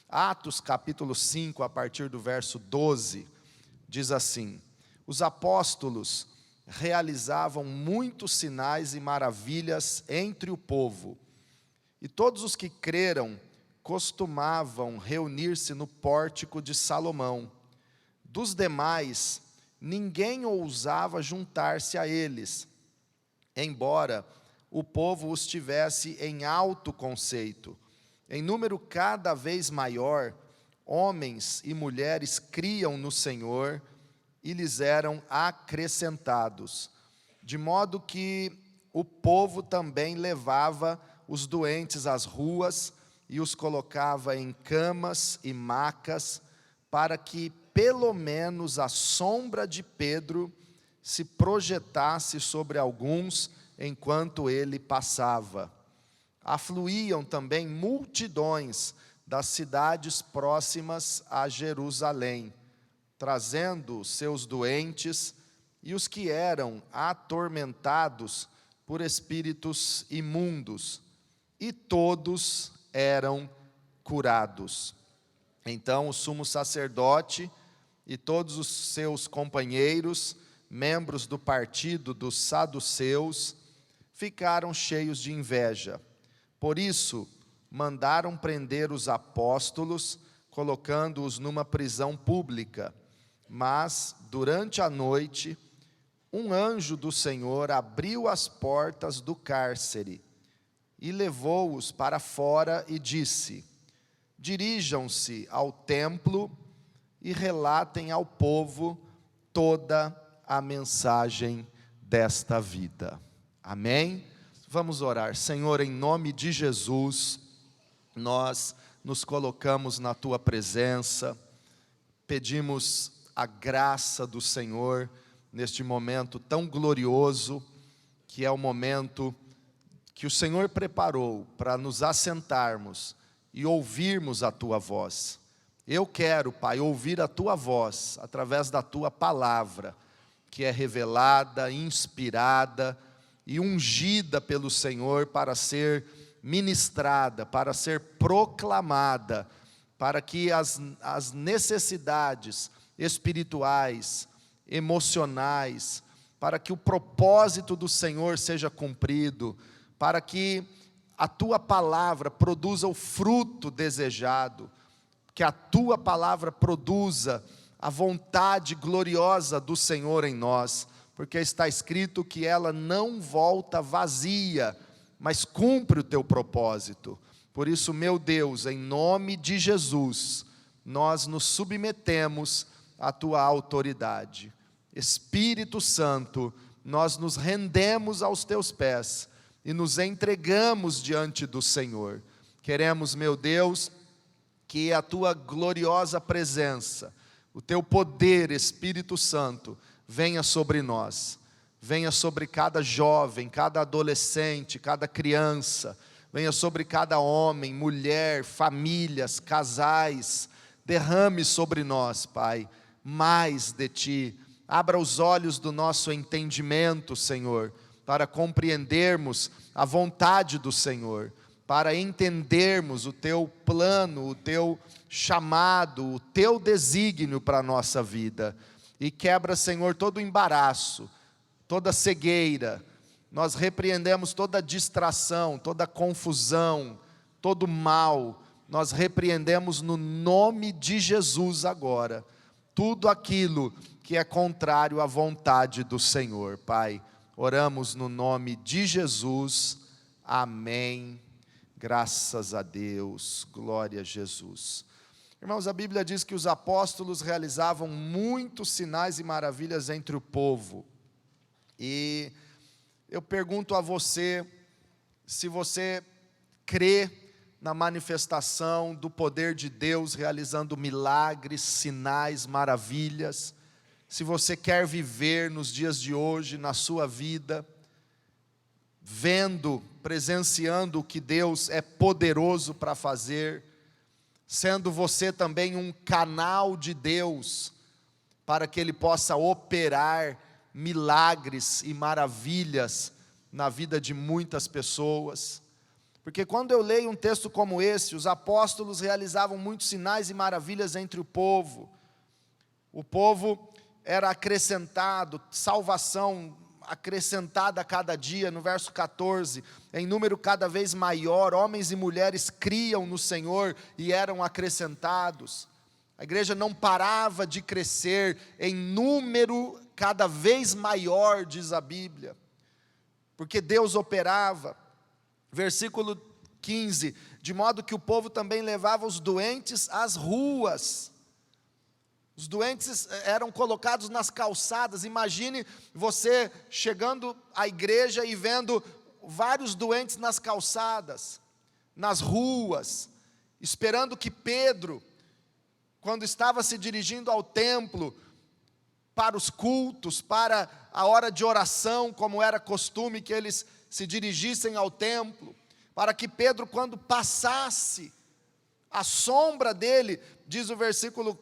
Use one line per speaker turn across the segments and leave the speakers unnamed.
Atos capítulo 5, a partir do verso 12, diz assim: os apóstolos realizavam muitos sinais e maravilhas entre o povo, e todos os que creram costumavam reunir-se no pórtico de Salomão. Dos demais, ninguém ousava juntar-se a eles, embora o povo os tivesse em alto conceito. Em número cada vez maior, homens e mulheres criam no Senhor e lhes eram acrescentados, de modo que o povo também levava os doentes às ruas e os colocava em camas e macas, para que pelo menos a sombra de Pedro se projetasse sobre alguns enquanto ele passava. Afluíam também multidões das cidades próximas a Jerusalém, trazendo seus doentes e os que eram atormentados por espíritos imundos, e todos eram curados. Então o sumo sacerdote e todos os seus companheiros, membros do partido dos saduceus, ficaram cheios de inveja. Por isso, mandaram prender os apóstolos, colocando-os numa prisão pública. Mas, durante a noite, um anjo do Senhor abriu as portas do cárcere e levou-os para fora e disse: dirijam-se ao templo e relatem ao povo toda a mensagem desta vida. Amém? Vamos orar. Senhor, em nome de Jesus, nós nos colocamos na Tua presença, pedimos a graça do Senhor neste momento tão glorioso, que é o momento que o Senhor preparou para nos assentarmos e ouvirmos a Tua voz. Eu quero, Pai, ouvir a Tua voz através da Tua palavra, que é revelada, inspirada e ungida pelo Senhor para ser ministrada, para ser proclamada, para que as necessidades espirituais, emocionais, para que o propósito do Senhor seja cumprido, para que a Tua palavra produza o fruto desejado, que a Tua palavra produza a vontade gloriosa do Senhor em nós, porque está escrito que ela não volta vazia, mas cumpre o Teu propósito. Por isso, meu Deus, em nome de Jesus, nós nos submetemos à Tua autoridade. Espírito Santo, nós nos rendemos aos Teus pés e nos entregamos diante do Senhor. Queremos, meu Deus, que a Tua gloriosa presença, o Teu poder, Espírito Santo, venha sobre nós, venha sobre cada jovem, cada adolescente, cada criança, venha sobre cada homem, mulher, famílias, casais. Derrame sobre nós, Pai, mais de Ti. Abra os olhos do nosso entendimento, Senhor, para compreendermos a vontade do Senhor, para entendermos o Teu plano, o Teu chamado, o Teu desígnio para a nossa vida. E quebra, Senhor, todo embaraço, toda cegueira. Nós repreendemos toda distração, toda confusão, todo mal. Nós repreendemos no nome de Jesus agora tudo aquilo que é contrário à vontade do Senhor. Pai, oramos no nome de Jesus. Amém. Graças a Deus. Glória a Jesus. Irmãos, a Bíblia diz que os apóstolos realizavam muitos sinais e maravilhas entre o povo. E eu pergunto a você, se você crê na manifestação do poder de Deus, realizando milagres, sinais, maravilhas, se você quer viver nos dias de hoje, na sua vida, vendo, presenciando o que Deus é poderoso para fazer, sendo você também um canal de Deus, para que Ele possa operar milagres e maravilhas na vida de muitas pessoas. Porque quando eu leio um texto como esse, os apóstolos realizavam muitos sinais e maravilhas entre o povo era acrescentado, salvação acrescentada a cada dia, no verso 14, em número cada vez maior, homens e mulheres criam no Senhor e eram acrescentados. A igreja não parava de crescer em número cada vez maior, diz a Bíblia, porque Deus operava. Versículo 15, de modo que o povo também levava os doentes às ruas. Os doentes eram colocados nas calçadas. Imagine você chegando à igreja e vendo vários doentes nas calçadas, nas ruas, esperando que Pedro, quando estava se dirigindo ao templo, para os cultos, para a hora de oração, como era costume que eles se dirigissem ao templo, para que Pedro, quando passasse, a sombra dele, diz o versículo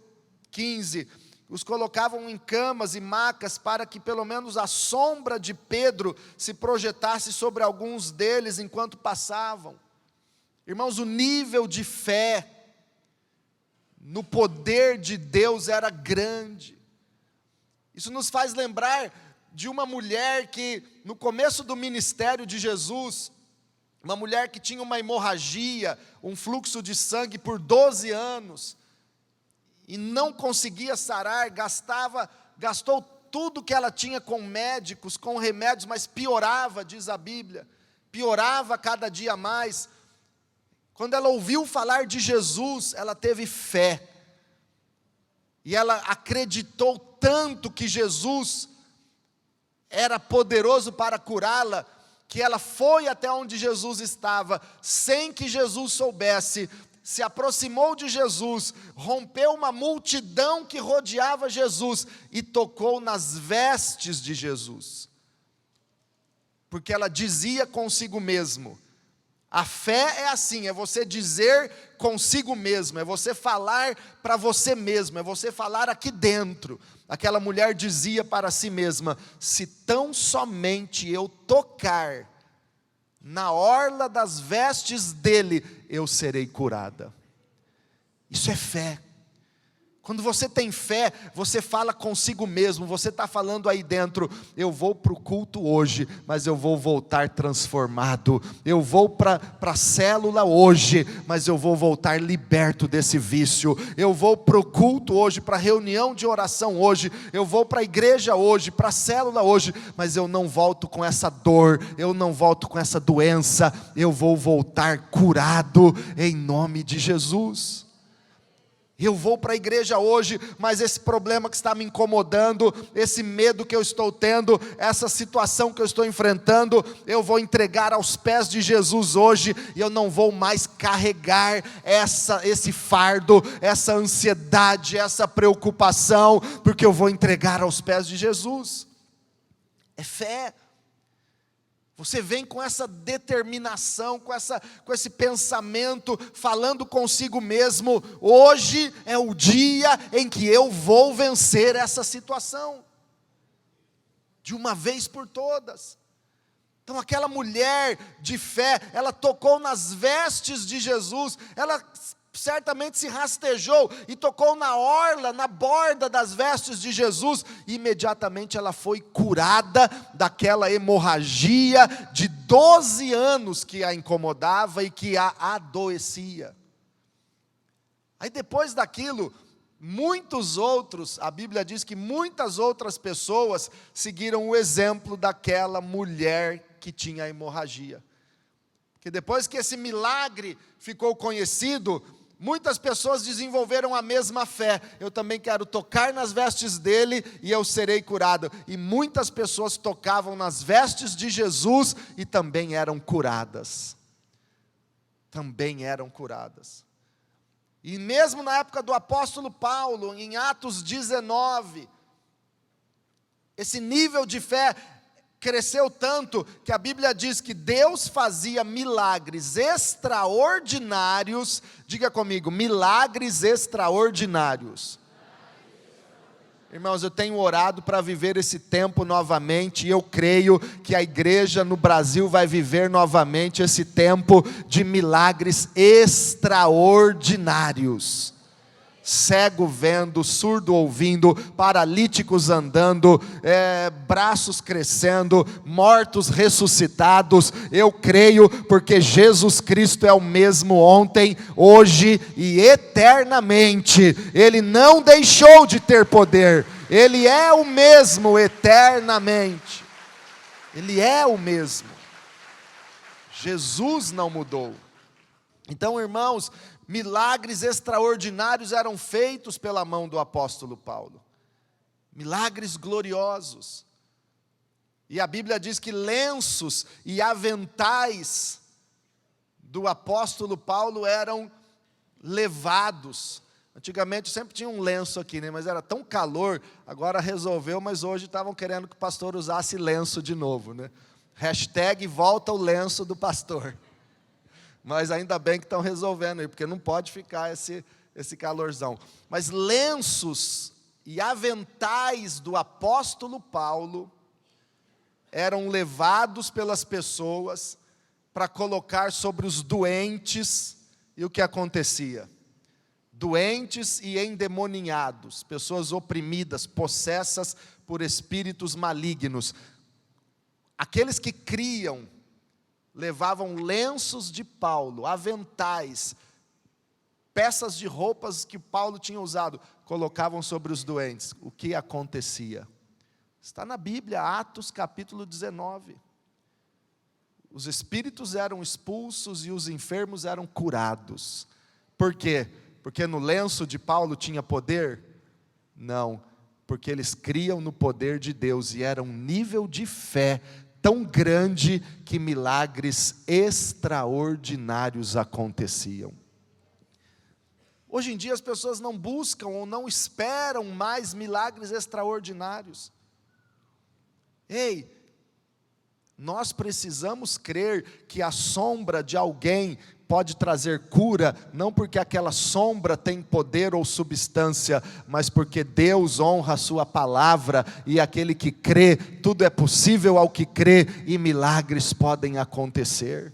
15, os colocavam em camas e macas, para que pelo menos a sombra de Pedro se projetasse sobre alguns deles, enquanto passavam. Irmãos, o nível de fé no poder de Deus era grande. Isso nos faz lembrar de uma mulher que, no começo do ministério de Jesus, uma mulher que tinha uma hemorragia, um fluxo de sangue por 12 anos, e não conseguia sarar, gastou tudo que ela tinha com médicos, com remédios, mas piorava, diz a Bíblia, piorava cada dia mais. Quando ela ouviu falar de Jesus, ela teve fé, e ela acreditou tanto que Jesus era poderoso para curá-la, que ela foi até onde Jesus estava, sem que Jesus soubesse, se aproximou de Jesus, rompeu uma multidão que rodeava Jesus, e tocou nas vestes de Jesus, porque ela dizia consigo mesmo. A fé é assim, é você dizer consigo mesmo, é você falar para você mesmo, é você falar aqui dentro. Aquela mulher dizia para si mesma: se tão somente eu tocar na orla das vestes dele, eu serei curada. Isso é fé. Quando você tem fé, você fala consigo mesmo, você está falando aí dentro: eu vou para o culto hoje, mas eu vou voltar transformado. Eu vou para a célula hoje, mas eu vou voltar liberto desse vício. Eu vou para o culto hoje, para a reunião de oração hoje, eu vou para a igreja hoje, para a célula hoje, mas eu não volto com essa dor, eu não volto com essa doença, eu vou voltar curado, em nome de Jesus. Eu vou para a igreja hoje, mas esse problema que está me incomodando, esse medo que eu estou tendo, essa situação que eu estou enfrentando, eu vou entregar aos pés de Jesus hoje, e eu não vou mais carregar esse fardo, essa ansiedade, essa preocupação, porque eu vou entregar aos pés de Jesus. É fé. Você vem com essa determinação, com esse pensamento, falando consigo mesmo: hoje é o dia em que eu vou vencer essa situação, de uma vez por todas. Então aquela mulher de fé, ela tocou nas vestes de Jesus, ela certamente se rastejou e tocou na orla, na borda das vestes de Jesus, e imediatamente ela foi curada daquela hemorragia de 12 anos que a incomodava e que a adoecia. Aí depois daquilo, muitos outros, a Bíblia diz que muitas outras pessoas seguiram o exemplo daquela mulher que tinha a hemorragia. Porque depois que esse milagre ficou conhecido, muitas pessoas desenvolveram a mesma fé: eu também quero tocar nas vestes dele e eu serei curado. E muitas pessoas tocavam nas vestes de Jesus e também eram curadas. Também eram curadas. E mesmo na época do apóstolo Paulo, em Atos 19, esse nível de fé cresceu tanto que a Bíblia diz que Deus fazia milagres extraordinários. Diga comigo: milagres extraordinários. Irmãos, eu tenho orado para viver esse tempo novamente, e eu creio que a igreja no Brasil vai viver novamente esse tempo de milagres extraordinários. Cego vendo, surdo ouvindo, paralíticos andando, braços crescendo, mortos ressuscitados. Eu creio porque Jesus Cristo é o mesmo ontem, hoje e eternamente. Ele não deixou de ter poder, Ele é o mesmo eternamente. Ele é o mesmo. Jesus não mudou. Então, irmãos, milagres extraordinários eram feitos pela mão do apóstolo Paulo. Milagres gloriosos. E a Bíblia diz que lenços e aventais do apóstolo Paulo eram levados. Antigamente sempre tinha um lenço aqui, né? Mas era tão calor, agora resolveu, mas hoje estavam querendo que o pastor usasse lenço de novo, né? Hashtag volta o lenço do pastor. Mas ainda bem que estão resolvendo aí, porque não pode ficar esse calorzão. Mas lenços e aventais do apóstolo Paulo eram levados pelas pessoas para colocar sobre os doentes. E o que acontecia? Doentes e endemoniados, pessoas oprimidas, possessas por espíritos malignos. Aqueles que criam levavam lenços de Paulo, aventais, peças de roupas que Paulo tinha usado, colocavam sobre os doentes. O que acontecia? Está na Bíblia, Atos capítulo 19. Os espíritos eram expulsos e os enfermos eram curados. Por quê? Porque no lenço de Paulo tinha poder? Não, porque eles criam no poder de Deus e era um nível de fé tão grande que milagres extraordinários aconteciam. Hoje em dia as pessoas não buscam ou não esperam mais milagres extraordinários. Ei, nós precisamos crer que a sombra de alguém pode trazer cura, não porque aquela sombra tem poder ou substância, mas porque Deus honra a sua palavra, e aquele que crê, tudo é possível ao que crê, e milagres podem acontecer.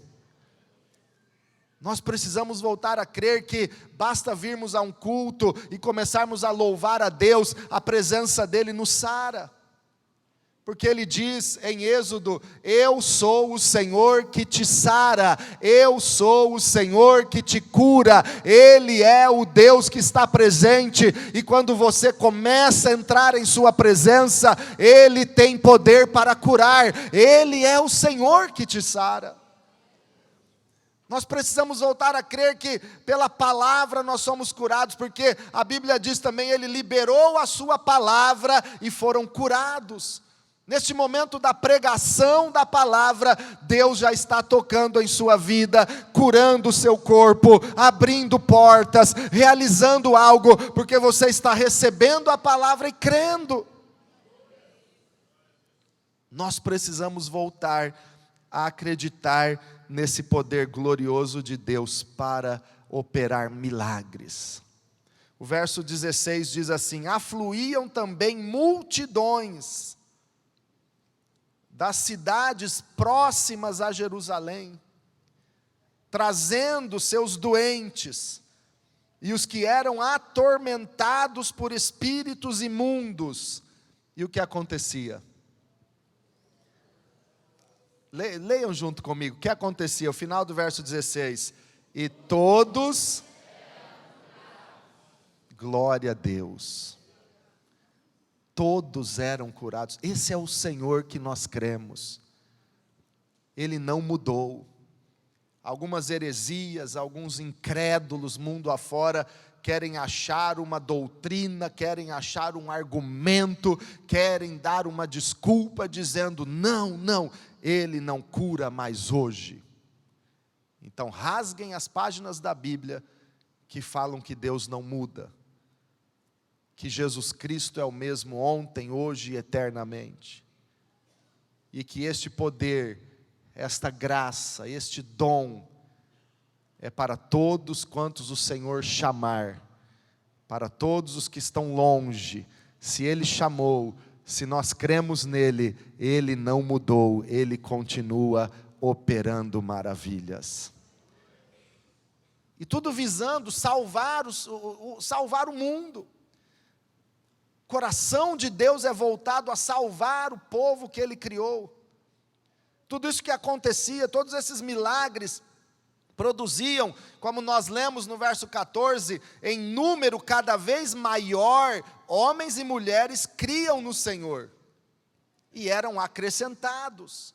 Nós precisamos voltar a crer que basta virmos a um culto e começarmos a louvar a Deus, a presença dEle nos sara. Porque Ele diz em Êxodo: eu sou o Senhor que te sara, eu sou o Senhor que te cura. Ele é o Deus que está presente, e quando você começa a entrar em sua presença, Ele tem poder para curar. Ele é o Senhor que te sara. Nós precisamos voltar a crer que pela palavra nós somos curados, porque a Bíblia diz também: Ele liberou a sua palavra e foram curados. Neste momento da pregação da palavra, Deus já está tocando em sua vida, curando o seu corpo, abrindo portas, realizando algo, porque você está recebendo a palavra e crendo. Nós precisamos voltar a acreditar nesse poder glorioso de Deus para operar milagres. O verso 16 diz assim: afluíam também multidões das cidades próximas a Jerusalém, trazendo seus doentes, e os que eram atormentados por espíritos imundos. E o que acontecia? Leiam junto comigo, o que acontecia? O final do verso 16: e todos, glória a Deus, todos eram curados. Esse é o Senhor que nós cremos. Ele não mudou. Algumas heresias, alguns incrédulos mundo afora querem achar uma doutrina, querem achar um argumento, querem dar uma desculpa dizendo: não, Ele não cura mais hoje. Então rasguem as páginas da Bíblia que falam que Deus não muda, que Jesus Cristo é o mesmo ontem, hoje e eternamente, e que este poder, esta graça, este dom, é para todos quantos o Senhor chamar, para todos os que estão longe, Se Ele chamou, se nós cremos nele, Ele não mudou, Ele continua operando maravilhas. E tudo visando salvar o mundo. O coração de Deus é voltado a salvar o povo que Ele criou. Tudo isso que acontecia, todos esses milagres, produziam, como nós lemos no verso 14, em número cada vez maior, homens e mulheres criam no Senhor, e eram acrescentados.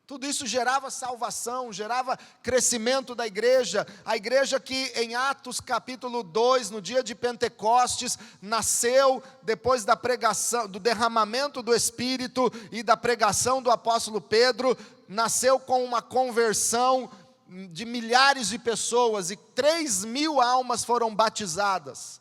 Tudo isso gerava salvação, gerava crescimento da igreja, a igreja que em Atos capítulo 2, no dia de Pentecostes, nasceu depois da pregação, do derramamento do Espírito e da pregação do apóstolo Pedro, nasceu com uma conversão de milhares de pessoas, e 3.000 almas foram batizadas.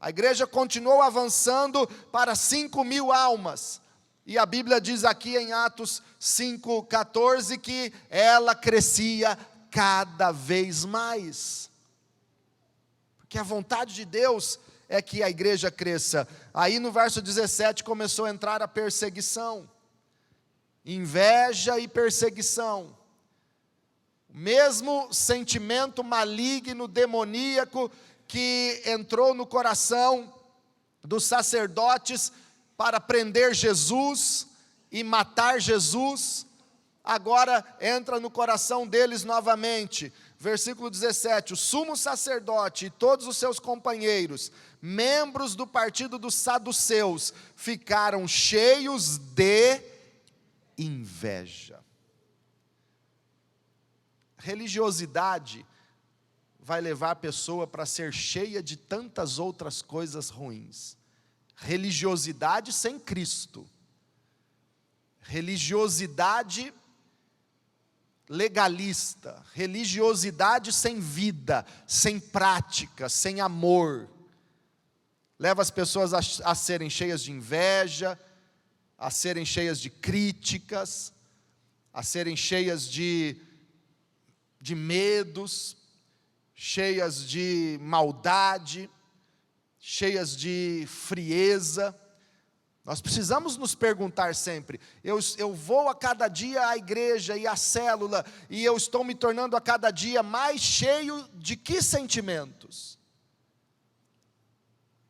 A igreja continuou avançando para 5.000 almas, e a Bíblia diz aqui em Atos 5,14 que ela crescia cada vez mais, porque a vontade de Deus é que a igreja cresça. Aí no verso 17 começou a entrar a perseguição, inveja e perseguição, o mesmo sentimento maligno, demoníaco, que entrou no coração dos sacerdotes para prender Jesus e matar Jesus, agora entra no coração deles novamente. Versículo 17, o sumo sacerdote e todos os seus companheiros, membros do partido dos saduceus, ficaram cheios de inveja. Religiosidade vai levar a pessoa para ser cheia de tantas outras coisas ruins. Religiosidade sem Cristo, religiosidade legalista, religiosidade sem vida, sem prática, sem amor, leva as pessoas a serem cheias de inveja, a serem cheias de críticas, a serem cheias de medos, cheias de maldade, cheias de frieza. Nós precisamos nos perguntar sempre, eu vou a cada dia à igreja e à célula, e eu estou me tornando a cada dia mais cheio de que sentimentos?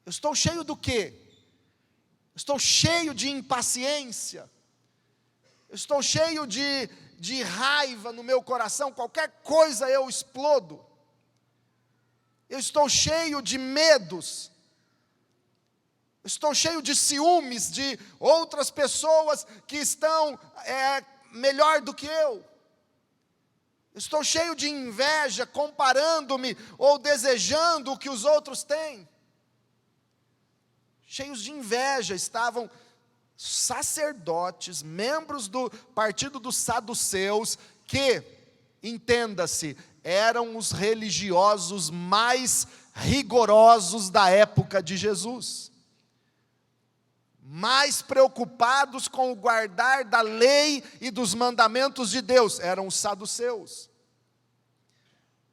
Eu estou cheio do quê? Estou cheio de impaciência, eu estou cheio de raiva no meu coração, qualquer coisa eu explodo, eu estou cheio de medos, estou cheio de ciúmes de outras pessoas que estão melhor do que eu. Estou cheio de inveja, comparando-me ou desejando o que os outros têm. Cheios de inveja estavam sacerdotes, membros do partido dos saduceus, que, entenda-se, eram os religiosos mais rigorosos da época de Jesus, mais preocupados com o guardar da lei e dos mandamentos de Deus, eram os saduceus,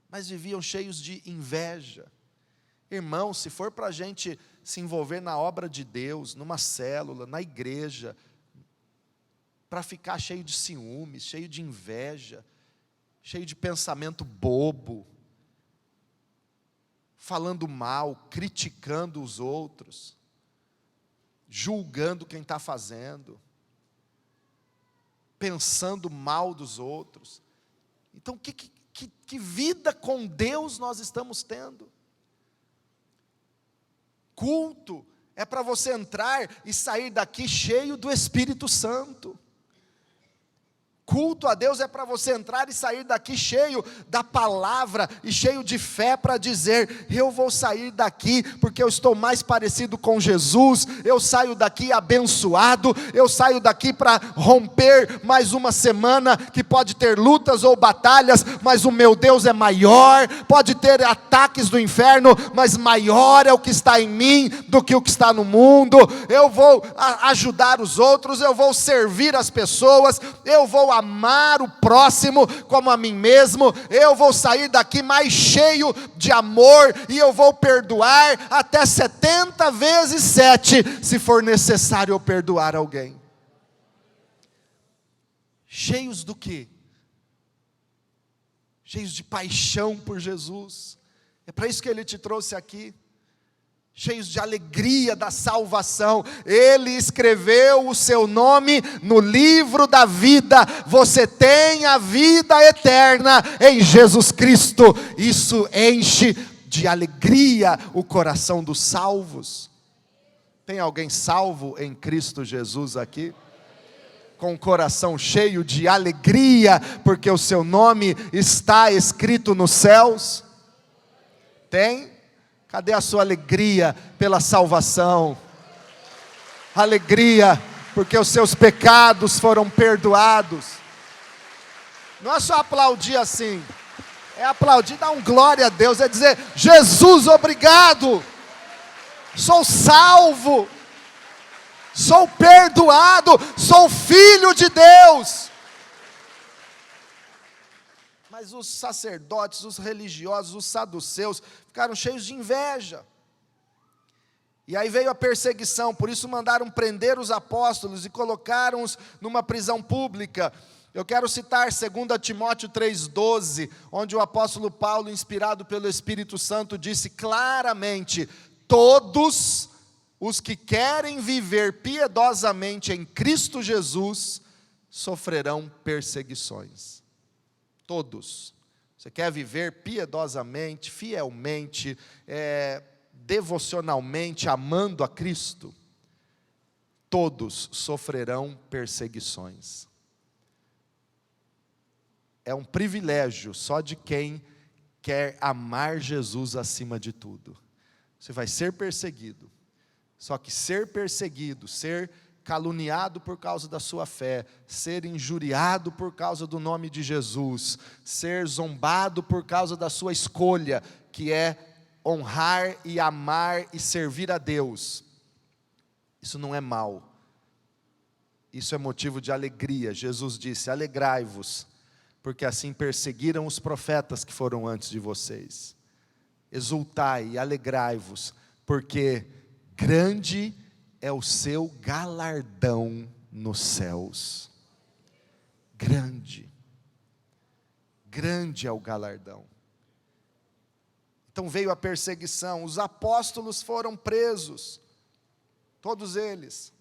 mas viviam cheios de inveja. Irmão, se for para a gente se envolver na obra de Deus, numa célula, na igreja, para ficar cheio de ciúmes, cheio de inveja, cheio de pensamento bobo, falando mal, criticando os outros, julgando quem está fazendo, pensando mal dos outros. Então, que vida com Deus nós estamos tendo? Culto é para você entrar e sair daqui cheio do Espírito Santo. Culto a Deus é para você entrar e sair daqui cheio da palavra e cheio de fé para dizer, eu vou sair daqui porque eu estou mais parecido com Jesus, eu saio daqui abençoado, eu saio daqui para romper mais uma semana que pode ter lutas ou batalhas, mas o meu Deus é maior, pode ter ataques do inferno, mas maior é o que está em mim do que o que está no mundo. Eu vou ajudar os outros, eu vou servir as pessoas, eu vou amar o próximo como a mim mesmo, eu vou sair daqui mais cheio de amor, e eu vou perdoar até 70 vezes 7, se for necessário eu perdoar alguém. Cheios do quê? Cheios de paixão por Jesus. É para isso que Ele te trouxe aqui. Cheios de alegria da salvação. Ele escreveu o seu nome no livro da vida. Você tem a vida eterna em Jesus Cristo. Isso enche de alegria o coração dos salvos. Tem alguém salvo em Cristo Jesus aqui? Com o coração cheio de alegria, porque o seu nome está escrito nos céus? Tem? Cadê a sua alegria pela salvação? Alegria, porque os seus pecados foram perdoados. Não é só aplaudir assim, é aplaudir, dar um glória a Deus, é dizer: Jesus, obrigado, sou salvo, sou perdoado, sou filho de Deus. Mas os sacerdotes, os religiosos, os saduceus ficaram cheios de inveja. E aí veio a perseguição, por isso mandaram prender os apóstolos e colocaram-os numa prisão pública. Eu quero citar 2 Timóteo 3,12, onde o apóstolo Paulo, inspirado pelo Espírito Santo, disse claramente: todos os que querem viver piedosamente em Cristo Jesus sofrerão perseguições. Todos. Você quer viver piedosamente, fielmente, devocionalmente, amando a Cristo? Todos sofrerão perseguições. É um privilégio só de quem quer amar Jesus acima de tudo. Você vai ser perseguido. Só que ser perseguido, ser caluniado por causa da sua fé, ser injuriado por causa do nome de Jesus, ser zombado por causa da sua escolha, que é honrar e amar e servir a Deus, isso não é mal, isso é motivo de alegria. Jesus disse: alegrai-vos, porque assim perseguiram os profetas que foram antes de vocês. Exultai e alegrai-vos, porque grande é o seu galardão nos céus. Grande. Grande é o galardão. Então veio a perseguição, os apóstolos foram presos, todos eles,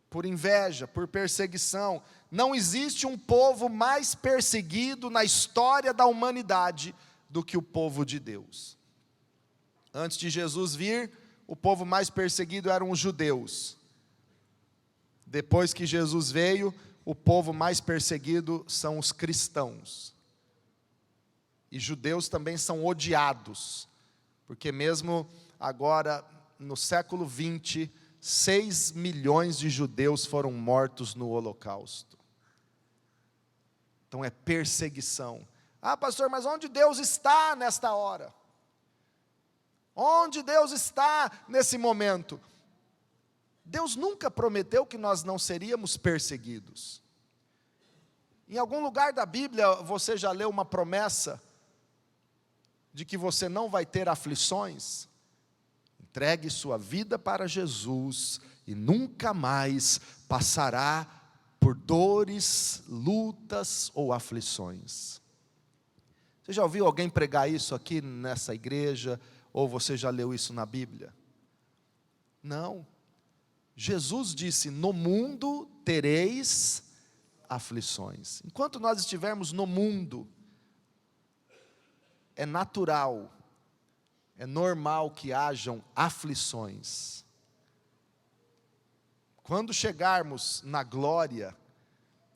por inveja, por perseguição. Não existe um povo mais perseguido na história da humanidade do que o povo de Deus. Antes de Jesus vir, o povo mais perseguido eram os judeus. Depois que Jesus veio, o povo mais perseguido são os cristãos. E judeus também são odiados, porque mesmo agora, no século 20, 6 milhões de judeus foram mortos no Holocausto. Então é perseguição. Ah, pastor, mas onde Deus está nesta hora? Onde Deus está nesse momento? Deus nunca prometeu que nós não seríamos perseguidos. Em algum lugar da Bíblia você já leu uma promessa de que você não vai ter aflições? Entregue sua vida para Jesus e nunca mais passará por dores, lutas ou aflições. Você já ouviu alguém pregar isso aqui nessa igreja? Ou você já leu isso na Bíblia? Não. Jesus disse: no mundo tereis aflições. Enquanto nós estivermos no mundo, é natural, é normal que hajam aflições. Quando chegarmos na glória,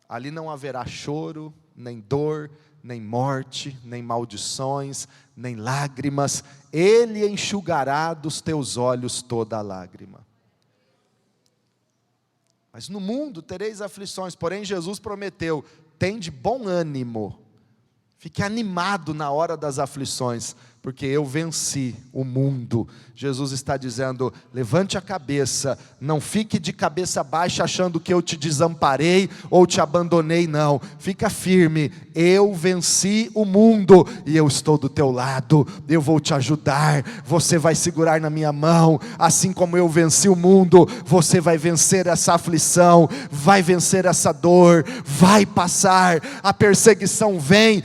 ali não haverá choro, nem dor, nem morte, nem maldições, nem lágrimas. Ele enxugará dos teus olhos toda a lágrima. Mas no mundo tereis aflições, porém Jesus prometeu: tende bom ânimo, fique animado na hora das aflições, porque eu venci o mundo. Jesus está dizendo: levante a cabeça, não fique de cabeça baixa achando que eu te desamparei ou te abandonei, não. Fica firme, eu venci o mundo e eu estou do teu lado, eu vou te ajudar, você vai segurar na minha mão, assim como eu venci o mundo, você vai vencer essa aflição, vai vencer essa dor, vai passar, a perseguição vem,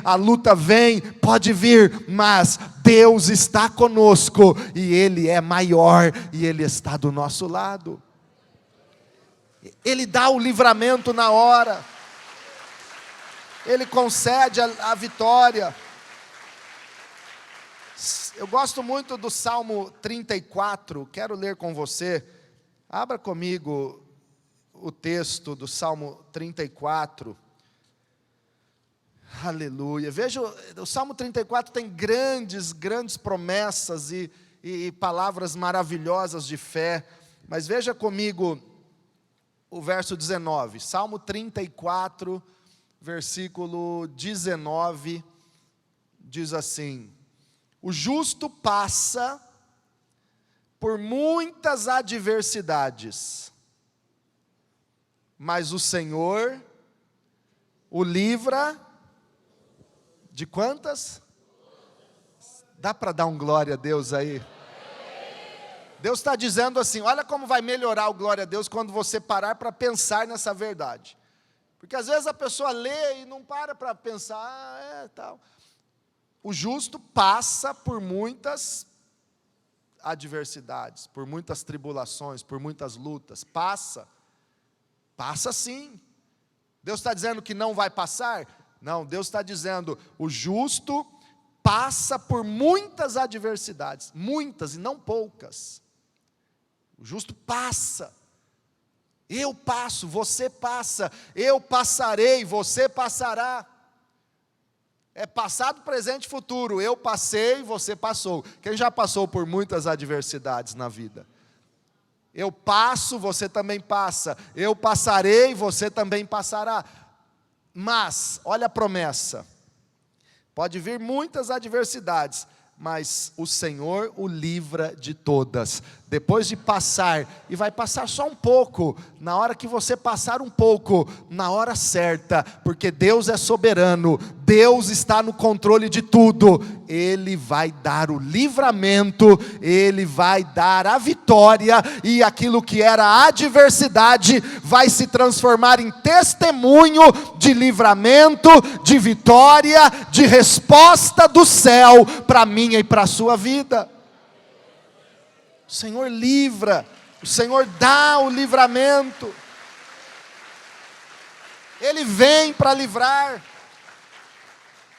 a luta vem, pode vir, mas Deus está conosco, e Ele é maior, e Ele está do nosso lado. Ele dá o livramento na hora, Ele concede a vitória. Eu gosto muito do Salmo 34, quero ler com você. Abra comigo o texto do Salmo 34. Aleluia. Veja, o Salmo 34 tem grandes promessas e palavras maravilhosas de fé. Mas veja comigo o verso 19. Salmo 34, versículo 19, diz assim: o justo passa por muitas adversidades, mas o Senhor o livra de quantas? Dá para dar um glória a Deus aí? Deus está dizendo assim: olha como vai melhorar o glória a Deus quando você parar para pensar nessa verdade. Porque às vezes a pessoa lê e não para pensar, tal. O justo passa por muitas adversidades, por muitas tribulações, por muitas lutas. Passa sim. Deus está dizendo que não vai passar? Não, Deus está dizendo: o justo passa por muitas adversidades, muitas e não poucas. O justo passa. Eu passo, você passa, eu passarei, você passará. É passado, presente e futuro. Eu passei, você passou. Quem já passou por muitas adversidades na vida? Eu passo, você também passa. Eu passarei, você também passará. Mas, olha a promessa. Pode vir muitas adversidades, mas o Senhor o livra de todas. Depois de passar, e vai passar só um pouco, na hora que você passar um pouco, na hora certa, porque Deus é soberano, Deus está no controle de tudo, Ele vai dar o livramento, Ele vai dar a vitória, e aquilo que era adversidade, vai se transformar em testemunho de livramento, de vitória, de resposta do céu, para a minha e para a sua vida. O Senhor livra, o Senhor dá o livramento, Ele vem para livrar.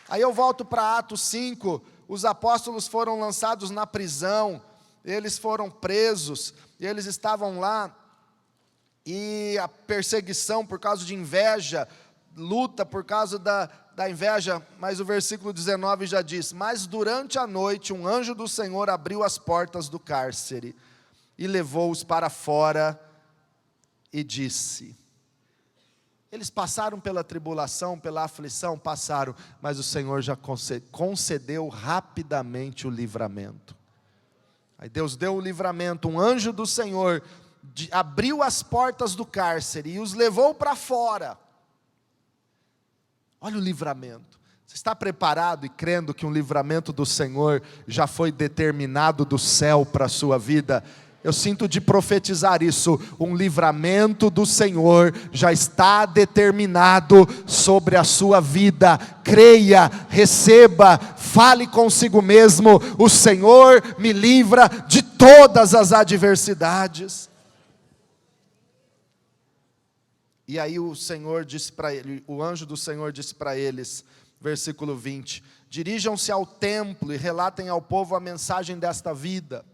Aí eu volto para Atos 5, os apóstolos foram lançados na prisão, eles foram presos, e eles estavam lá, e a perseguição por causa de inveja, luta por causa da inveja, mas o versículo 19 já diz: mas durante a noite um anjo do Senhor abriu as portas do cárcere, e levou-os para fora, e disse... Eles passaram pela tribulação, pela aflição, passaram, mas o Senhor já concedeu rapidamente o livramento. Aí Deus deu o livramento, um anjo do Senhor abriu as portas do cárcere e os levou para fora. Olha o livramento. Você está preparado e crendo que um livramento do Senhor já foi determinado do céu para a sua vida? Eu sinto de profetizar isso, um livramento do Senhor já está determinado sobre a sua vida. Creia, receba, fale consigo mesmo: o Senhor me livra de todas as adversidades. E aí o Senhor disse para ele, o anjo do Senhor disse para eles, versículo 20: dirijam-se ao templo e relatem ao povo a mensagem desta vida.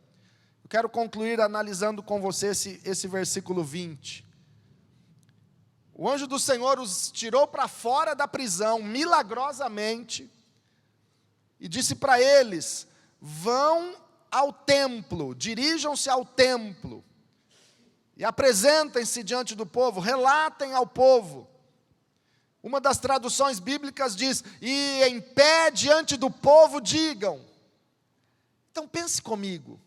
Quero concluir analisando com você esse versículo 20. O anjo do Senhor os tirou para fora da prisão, milagrosamente, e disse para eles: vão ao templo, dirijam-se ao templo, e apresentem-se diante do povo, relatem ao povo. Uma das traduções bíblicas diz: e em pé diante do povo digam. Então pense comigo,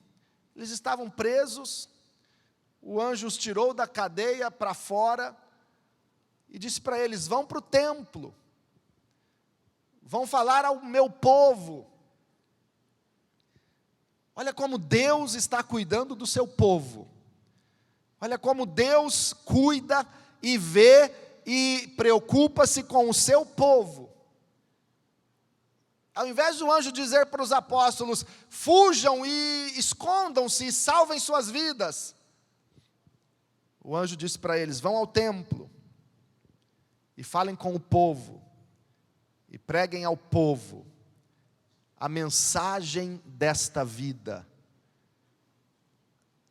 eles estavam presos, o anjo os tirou da cadeia para fora, e disse para eles: vão para o templo, vão falar ao meu povo. Olha como Deus está cuidando do seu povo, olha como Deus cuida e vê e preocupa-se com o seu povo. Ao invés do anjo dizer para os apóstolos: fujam e escondam-se e salvem suas vidas, o anjo disse para eles: vão ao templo e falem com o povo, e preguem ao povo a mensagem desta vida,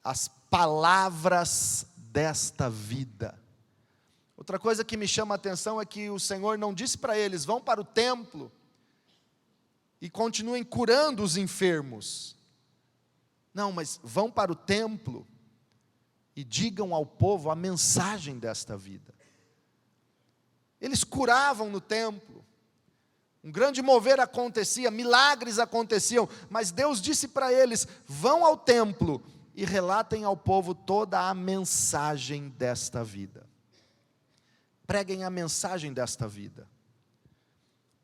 as palavras desta vida. Outra coisa que me chama a atenção é que o Senhor não disse para eles: vão para o templo e continuem curando os enfermos. Não, mas vão para o templo e digam ao povo a mensagem desta vida. Eles curavam no templo, um grande mover acontecia, milagres aconteciam, mas Deus disse para eles: vão ao templo e relatem ao povo toda a mensagem desta vida. Preguem a mensagem desta vida,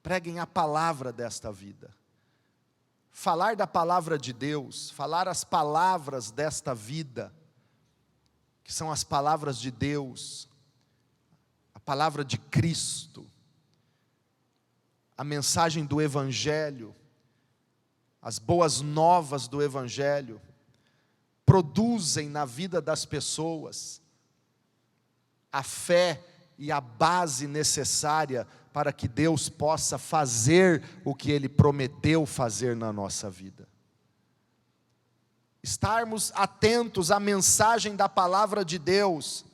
preguem a palavra desta vida. Falar da palavra de Deus, falar as palavras desta vida, que são as palavras de Deus, a palavra de Cristo, a mensagem do Evangelho, as boas novas do Evangelho, produzem na vida das pessoas a fé e a base necessária para que Deus possa fazer o que Ele prometeu fazer na nossa vida. Estarmos atentos à mensagem da palavra de Deus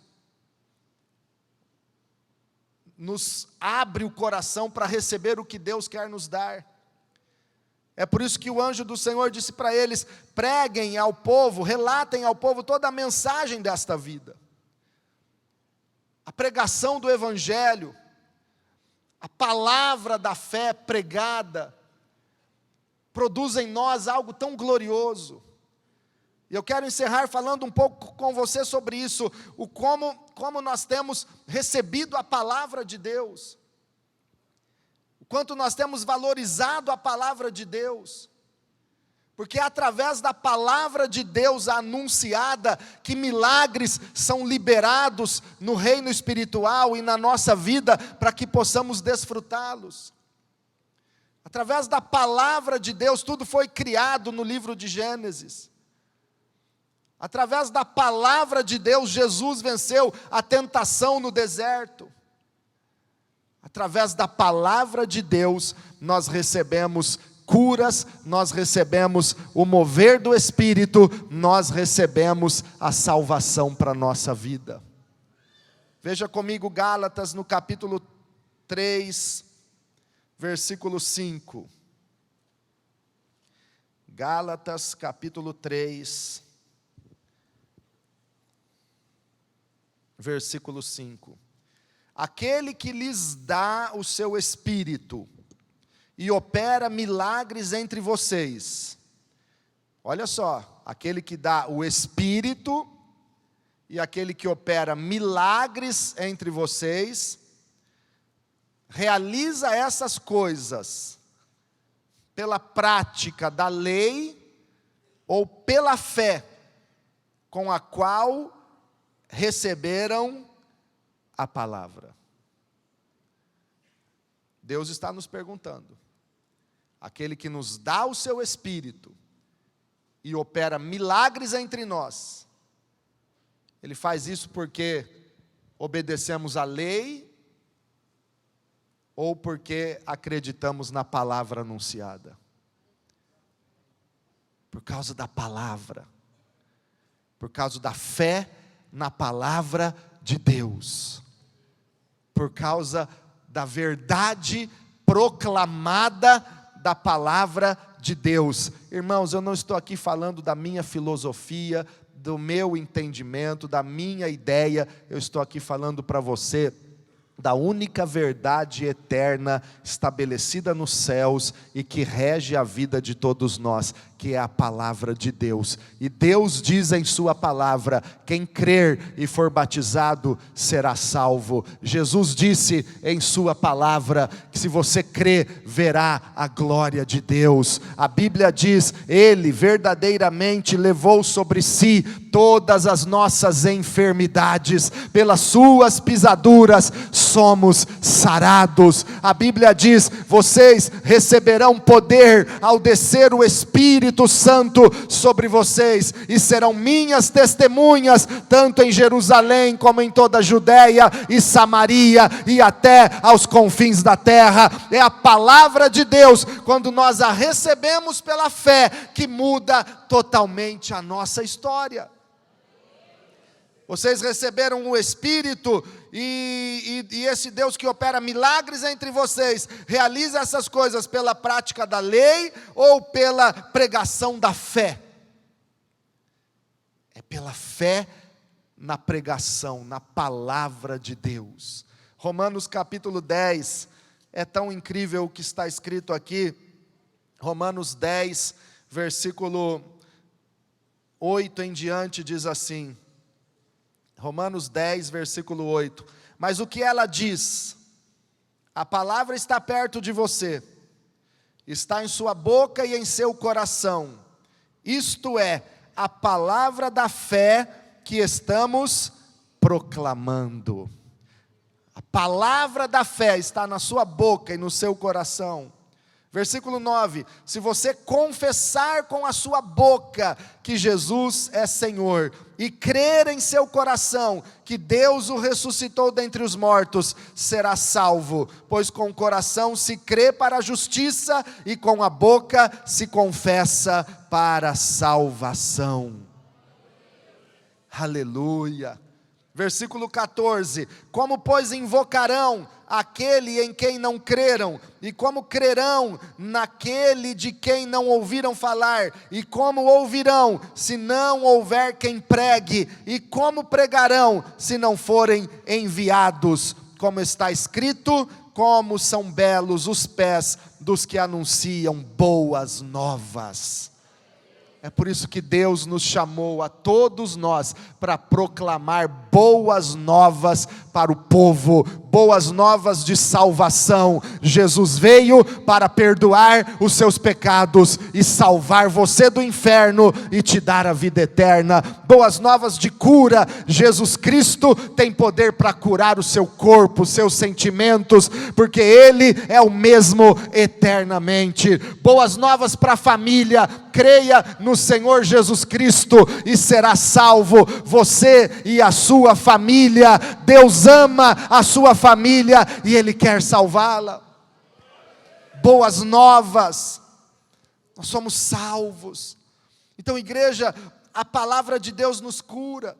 nos abre o coração para receber o que Deus quer nos dar. É por isso que o anjo do Senhor disse para eles: preguem ao povo, relatem ao povo toda a mensagem desta vida. A pregação do Evangelho, a palavra da fé pregada, produz em nós algo tão glorioso. E eu quero encerrar falando um pouco com você sobre isso, como nós temos recebido a palavra de Deus, o quanto nós temos valorizado a palavra de Deus, porque é através da palavra de Deus anunciada que milagres são liberados no reino espiritual e na nossa vida, para que possamos desfrutá-los. Através da palavra de Deus, tudo foi criado no livro de Gênesis. Através da palavra de Deus, Jesus venceu a tentação no deserto. Através da palavra de Deus, nós recebemos curas, nós recebemos o mover do Espírito, nós recebemos a salvação para a nossa vida. Veja comigo Gálatas no capítulo 3, versículo 5. Gálatas capítulo 3, versículo 5. Aquele que lhes dá o seu Espírito e opera milagres entre vocês. Olha só, aquele que dá o Espírito e aquele que opera milagres entre vocês, realiza essas coisas pela prática da lei ou pela fé com a qual receberam a palavra. Deus está nos perguntando: aquele que nos dá o seu Espírito e opera milagres entre nós, ele faz isso porque obedecemos a lei ou porque acreditamos na palavra anunciada? Por causa da palavra, por causa da fé na palavra de Deus, por causa da verdade proclamada da palavra de Deus. Irmãos, eu não estou aqui falando da minha filosofia, do meu entendimento, da minha ideia, eu estou aqui falando para você da única verdade eterna estabelecida nos céus e que rege a vida de todos nós, que é a palavra de Deus. E Deus diz em sua palavra: quem crer e for batizado será salvo. Jesus disse em sua palavra que se você crer, verá a glória de Deus. A Bíblia diz: Ele verdadeiramente levou sobre si todas as nossas enfermidades, pelas suas pisaduras somos sarados. A Bíblia diz: vocês receberão poder ao descer o Espírito Santo sobre vocês, e serão minhas testemunhas, tanto em Jerusalém, como em toda a Judéia e Samaria, e até aos confins da terra. É a palavra de Deus, quando nós a recebemos pela fé, que muda totalmente a nossa história. Vocês receberam o Espírito, e esse Deus que opera milagres entre vocês, realiza essas coisas pela prática da lei ou pela pregação da fé? É pela fé na pregação, na palavra de Deus. Romanos capítulo 10, é tão incrível o que está escrito aqui. Romanos 10, versículo 8 em diante diz assim, Romanos 10, versículo 8, mas o que ela diz? A palavra está perto de você, está em sua boca e em seu coração, isto é, a palavra da fé que estamos proclamando. A palavra da fé está na sua boca e no seu coração. Versículo 9, se você confessar com a sua boca que Jesus é Senhor, e crer em seu coração que Deus o ressuscitou dentre os mortos, será salvo, pois com o coração se crê para a justiça, e com a boca se confessa para a salvação. Aleluia. Versículo 14, como pois invocarão aquele em quem não creram, e como crerão naquele de quem não ouviram falar, e como ouvirão se não houver quem pregue, e como pregarão se não forem enviados, como está escrito, como são belos os pés dos que anunciam boas novas. É por isso que Deus nos chamou a todos nós para proclamar boas novas para o povo, boas novas de salvação. Jesus veio para perdoar os seus pecados e salvar você do inferno e te dar a vida eterna. Boas novas de cura. Jesus Cristo tem poder para curar o seu corpo, os seus sentimentos, porque Ele é o mesmo eternamente. Boas novas para a família. Creia no Senhor Jesus Cristo e será salvo, você e a sua família. Deus ama a sua família e Ele quer salvá-la. Boas novas, nós somos salvos. Então, igreja, a palavra de Deus nos cura.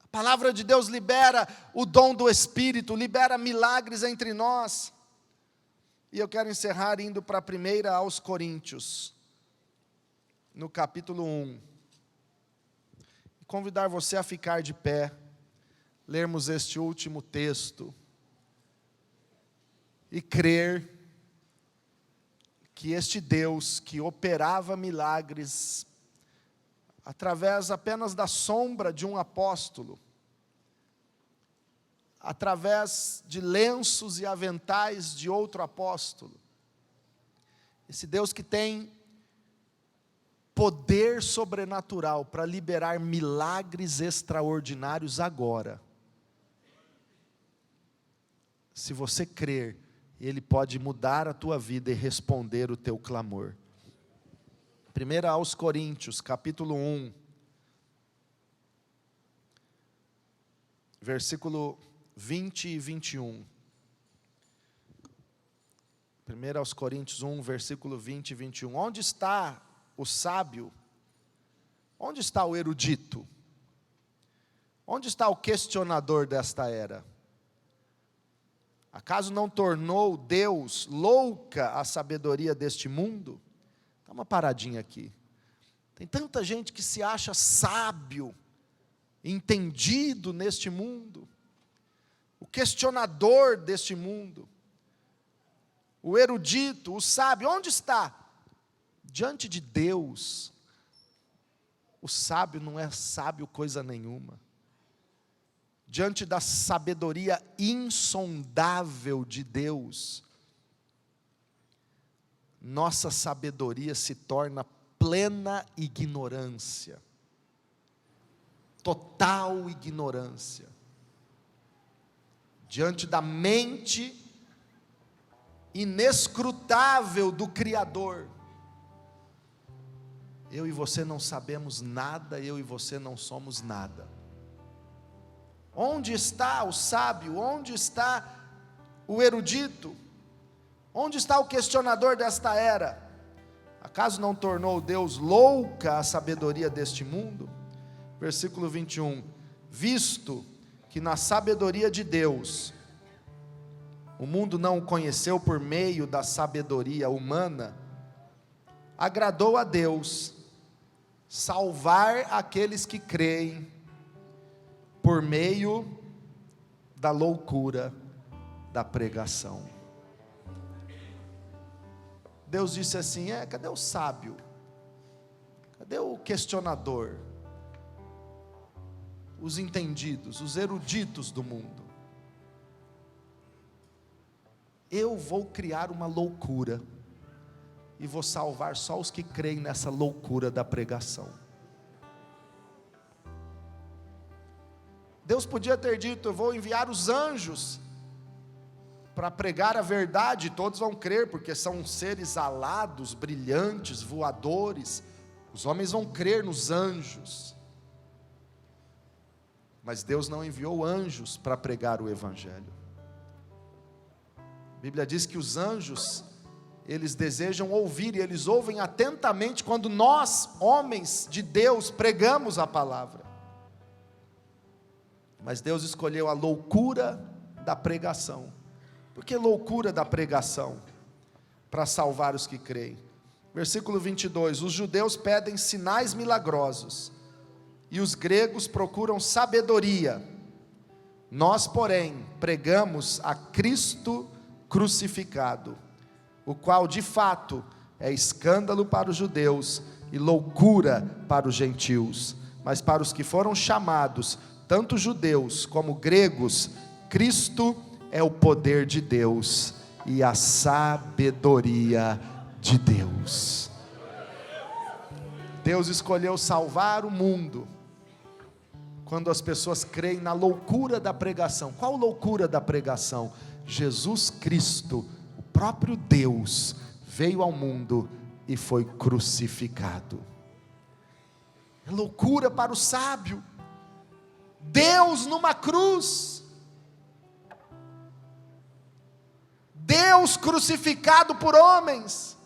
A palavra de Deus libera o dom do Espírito, libera milagres entre nós. E eu quero encerrar indo para a 1 aos Coríntios, no capítulo 1, convidar você a ficar de pé, lermos este último texto, e crer que este Deus que operava milagres, através apenas da sombra de um apóstolo, através de lenços e aventais de outro apóstolo, esse Deus que tem poder sobrenatural para liberar milagres extraordinários agora. Se você crer, Ele pode mudar a tua vida e responder o teu clamor. 1 aos Coríntios, capítulo 1, versículo 20 e 21. 1 aos Coríntios 1, versículo 20 e 21. Onde está o sábio? Onde está o erudito? Onde está o questionador desta era? Acaso não tornou Deus louca a sabedoria deste mundo? Dá uma paradinha aqui. Tem tanta gente que se acha sábio, entendido neste mundo. o questionador deste mundo, o erudito, o sábio, onde está? Diante de Deus, o sábio não é sábio coisa nenhuma. Diante da sabedoria insondável de Deus, nossa sabedoria se torna plena ignorância, total ignorância, diante da mente inescrutável do Criador. Eu e você não sabemos nada, eu e você não somos nada. Onde está o sábio? Onde está o erudito? Onde está o questionador desta era? Acaso não tornou Deus louca a sabedoria deste mundo? Versículo 21, visto que na sabedoria de Deus, o mundo não o conheceu por meio da sabedoria humana, agradou a Deus salvar aqueles que creem por meio da loucura da pregação. Deus disse assim: cadê o sábio? Cadê o questionador? Os entendidos, os eruditos do mundo. Eu vou criar uma loucura e vou salvar só os que creem nessa loucura da pregação. Deus podia ter dito: eu vou enviar os anjos para pregar a verdade, todos vão crer, porque são seres alados, brilhantes, voadores, os homens vão crer nos anjos. Mas Deus não enviou anjos para pregar o evangelho. A Bíblia diz que os anjos, eles desejam ouvir, e eles ouvem atentamente quando nós, homens de Deus, pregamos a palavra. Mas Deus escolheu a loucura da pregação. Por que loucura da pregação? Para salvar os que creem. Versículo 22, os judeus pedem sinais milagrosos, e os gregos procuram sabedoria. Nós, porém, pregamos a Cristo crucificado, o qual de fato é escândalo para os judeus e loucura para os gentios, mas para os que foram chamados, tanto judeus como gregos, Cristo é o poder de Deus e a sabedoria de Deus. Deus escolheu salvar o mundo quando as pessoas creem na loucura da pregação. Qual loucura da pregação? Jesus Cristo, o próprio Deus, veio ao mundo e foi crucificado. É loucura para o sábio. Deus numa cruz, Deus crucificado por homens,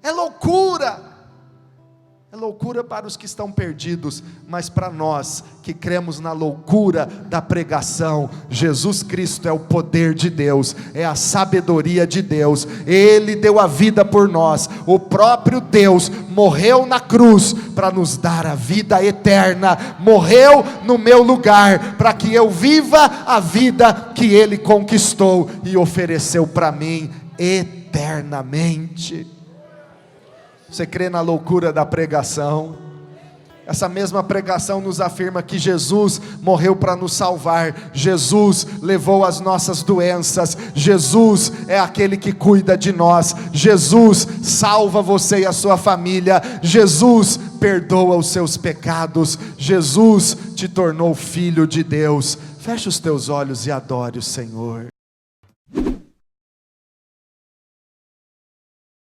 é loucura para os que estão perdidos, mas para nós que cremos na loucura da pregação, Jesus Cristo é o poder de Deus, é a sabedoria de Deus, Ele deu a vida por nós, o próprio Deus morreu na cruz para nos dar a vida eterna, morreu no meu lugar, para que eu viva a vida que Ele conquistou e ofereceu para mim eternamente. Você crê na loucura da pregação? Essa mesma pregação nos afirma que Jesus morreu para nos salvar, Jesus levou as nossas doenças, Jesus é aquele que cuida de nós, Jesus salva você e a sua família, Jesus perdoa os seus pecados, Jesus te tornou filho de Deus. Feche os teus olhos e adore o Senhor.